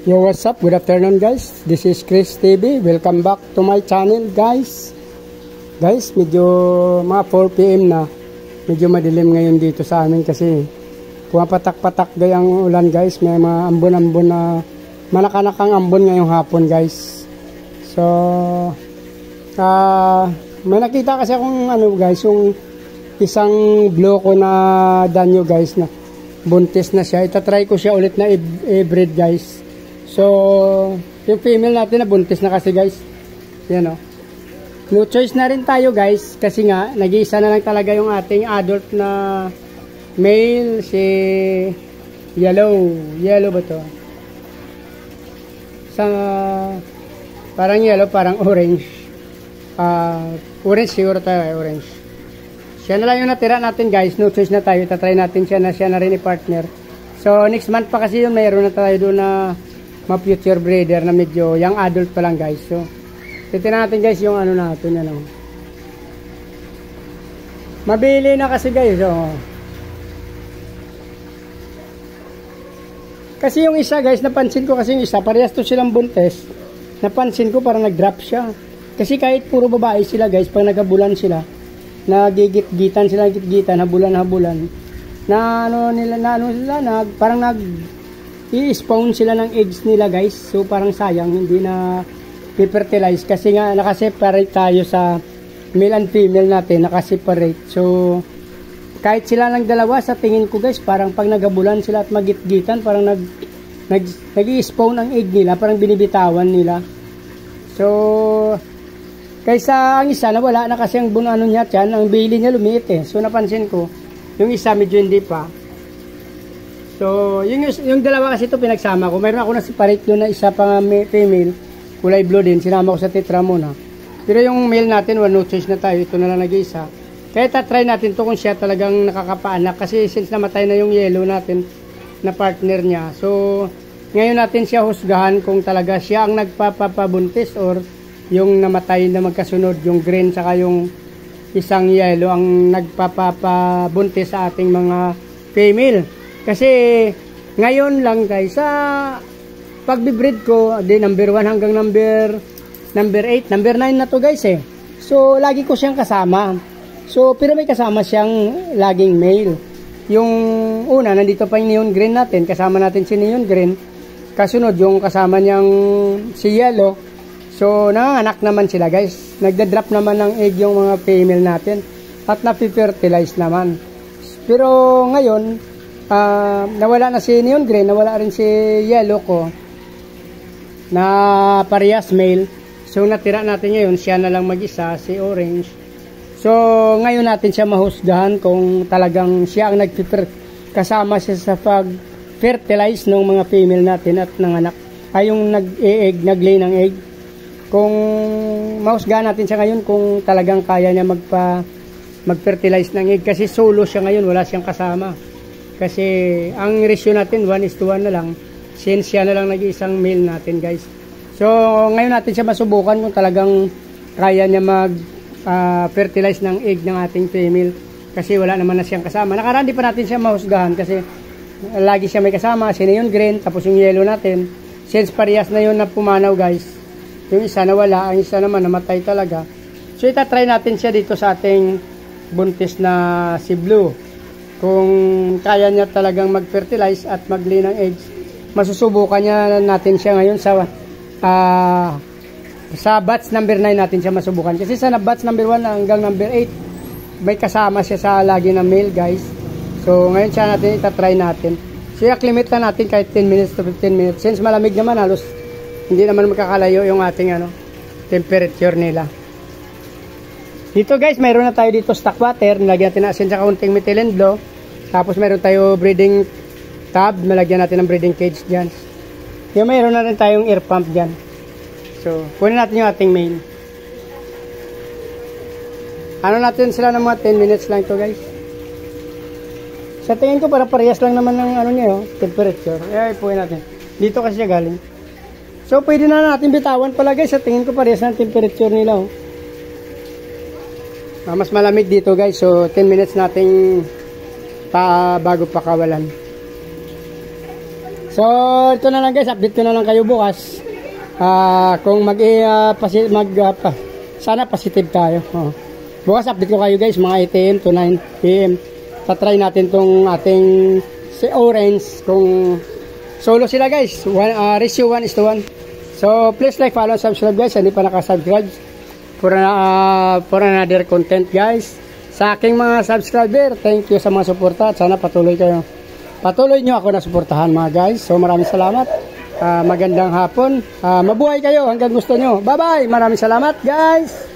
Yo, what's up? Good afternoon, guys. This is Chris TV. Welcome back to my channel, guys. Guys, medyo mga 4 PM na. Medyo madilim ngayon dito sa amin kasi pumapatak-patak gayang ulan, guys. May mga ambon-ambon na manakanakang ambon ngayong hapon, guys. So, may nakita kasi akong guys, yung isang bloko na danyo, guys, na buntis na siya. Itatry ko siya ulit na i-breed, guys. So, yung female natin na buntis na kasi, guys. Yan o. No choice na rin tayo, guys. Kasi nga, nag-iisa na lang talaga yung ating adult na male. Si yellow. Yellow ba to? Parang yellow, parang orange. Orange siguro tayo, orange. Siya na lang yung natira natin, guys. No choice na tayo. Itatry natin siya na rin i-partner. So, next month pa kasi yun, mayroon na tayo doon na future breeder na medyo young adult pa lang, guys. So, titignan natin, guys, yung natin, mabili na kasi, guys. Oh. Kasi yung isa, guys, napansin ko kasi yung isa, parehas to silang buntes. Napansin ko parang nag-drop siya. Kasi kahit puro babae sila, guys, pag nagabulan sila, nagigit-gitan sila, habulan, parang i-spawn sila ng eggs nila, guys. So parang sayang hindi na i-fertilize kasi nga nakaseparate tayo sa male and female natin, nakaseparate. So kahit sila lang dalawa, sa tingin ko, guys, parang pag nagabulan sila at magitgitan, parang nag-i-spawn ang egg nila, parang binibitawan nila. So kaysa ang isa nawala na kasi ang bunano niya tiyan, ang bili niya lumiit eh. So napansin ko yung isa medyo hindi pa. So, yung dalawa kasi ito pinagsama ko. Mayroon ako na separate doon na isa pang female, kulay blue din. Sinama ko sa tetra muna. Pero yung male natin, no choice na tayo. Ito na lang nag-iisa. Kaya tatry natin to kung siya talagang nakakapaanak. Kasi since namatay na yung yellow natin na partner niya. So, ngayon natin siya husgahan kung talaga siya ang nagpapabuntis or yung namatay na magkasunod, yung green saka yung isang yellow ang nagpapabuntis sa ating mga female. Kasi ngayon lang, guys, sa pagbibreed ko, number 1 hanggang number 8, number 9 na to, guys eh. So lagi ko siyang kasama. So pero may kasama siyang laging male. Yung una, nandito pa yung neon green natin, kasama natin si neon green. Kasunod yung kasama niyang si yellow. So nanganak naman sila, guys. Nagda-drop naman ng egg yung mga female natin at napifertilize naman. Pero ngayon, nawala na si neon green, nawala rin si yellow ko na parehas male. So natira natin ngayon siya na lang mag-isa, si orange. So ngayon natin siya mahusgahan kung talagang siya ang kasama siya sa pag-fertilize ng mga female natin at nanganak, ay yung nag-lay ng egg. Kung mahusgahan natin siya ngayon kung talagang kaya niya mag-fertilize ng egg, kasi solo siya ngayon, wala siyang kasama. Kasi ang ratio natin 1:1 na lang, since siya na lang nag-iisang male natin, guys. So ngayon natin siya masubukan kung talagang kaya niya mag-fertilize ng egg ng ating female, kasi wala naman na siyang kasama. Nakaraan di pa natin siya mahusgahan kasi lagi siya may kasama, si neon green, tapos yung yellow natin. Since parehas na yun na pumanaw, guys, yung isa nawala, ang isa naman namatay talaga. So itatry natin siya dito sa ating buntis na si blue. Kung kaya niya talagang mag-fertilize at mag-lay ng eggs, masusubukan natin siya ngayon sa batch number 9 natin siya masubukan. Kasi sa batch number 1 hanggang number 8, may kasama siya sa lagi na male, guys. So ngayon siya natin itatry natin. So i-acclimate na natin kahit 10 minutes to 15 minutes. Since malamig naman, halos hindi naman magkakalayo yung ating temperature nila. Dito, guys, mayroon na tayo dito stock water. Nilagyan natin na asin sa kaunting methylene blue. Tapos mayroon tayo breeding tub. Nilagyan natin ng breeding cage dyan. Yung mayroon na rin tayong air pump dyan. So, kunin natin yung ating male. Natin sila ng mga 10 minutes lang ito, guys. Sa tingin ko, para parehas lang naman ng niya, temperature. Ipuin natin. Dito kasi siya galing. So, pwede na natin bitawan pala, guys. Sa tingin ko, parehas ng temperature nila, mas malamig dito, guys. So 10 minutes nating bago pakawalan. So, ito na lang guys, update ko na lang kayo bukas. Kung sana positive tayo. Bukas update ko kayo guys, mga 8 AM to 9 PM. Tatry natin tong ating si Orange kung solo sila guys. Ratio 1:1. So, please like, follow, subscribe guys. Hindi pa nakasubscribe for another content guys. Sa aking mga subscriber, thank you sa mga suporta. At sana patuloy nyo ako na suportahan mga guys. So, maraming salamat. Magandang hapon. Mabuhay kayo hanggang gusto nyo. Bye-bye. Maraming salamat guys.